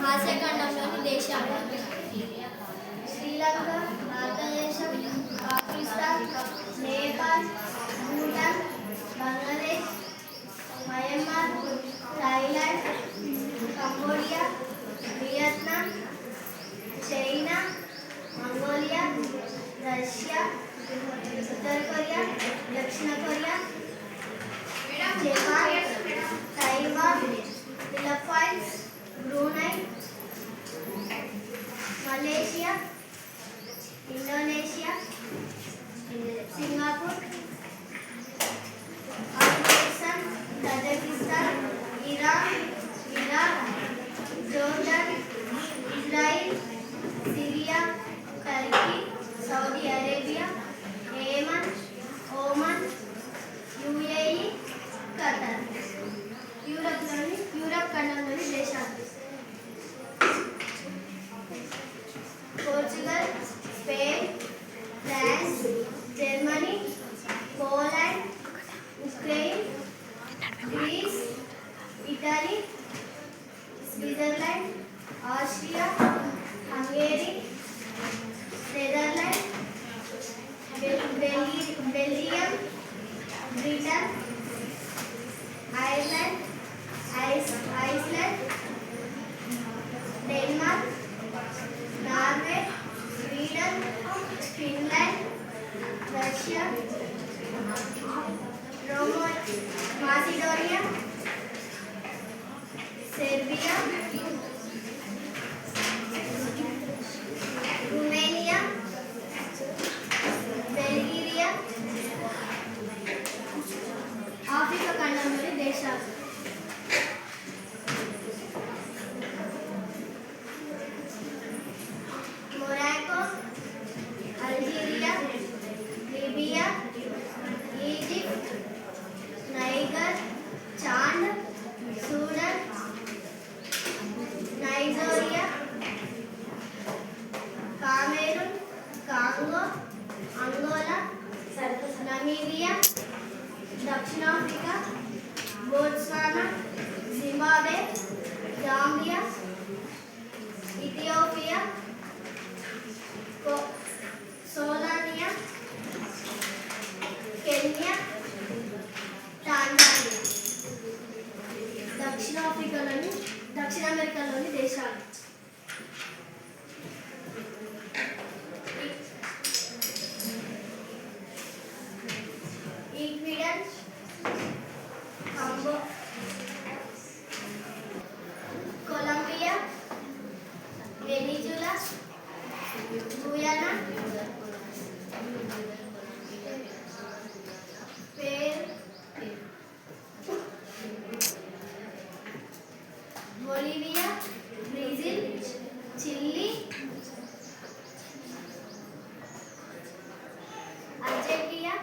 ఆసియాఖండంలోని దేశాలు శ్రీలంక, భారతదేశం, Pakistan, Nepal, Bhutan, Bangladesh, Myanmar, Thailand, Cambodia, Vietnam, China, Mongolia, Russia, ఉత్తర Korea, దక్షిణ Korea, Japan, Taiwan, Philippines, Brunei, Malaysia, Indonesia, Singapore, Afghanistan, Kazakhstan, Iran, Iraq, Jordan, Israel, Syria, Turkey, Saudi Arabia, Yemen, Oman, UAE, Qatar. Europe ఖండంలోని దేశాలు Portugal, Spain, France, Germany, Poland, Ukraine, grace, Italy, Switzerland, Austria, Hungary, Netherland, Belgium, Britain, Ireland, Iceland, Denmark, Norway, Sweden, Finland, Russia, Macedonia, Serbia, Romania, Bulgaria. Africa ఖండంలోని దేశాలు Morocco, Algeria, Libya, Egypt, Niger, Chad, Sudan, Nigeria, Cameroon, Congo, Angola, Namibia, దక్షిణాఫ్రికా, Botswana, Zimbabwe, Zambia, Ethiopia, Somalia, Kenya, Tanzania. దక్షిణ అమెరికాలోని దేశాలు Ecuador, Colombia, Venezuela, Guyana, Bolivia, Brazil, Chile, Argentina,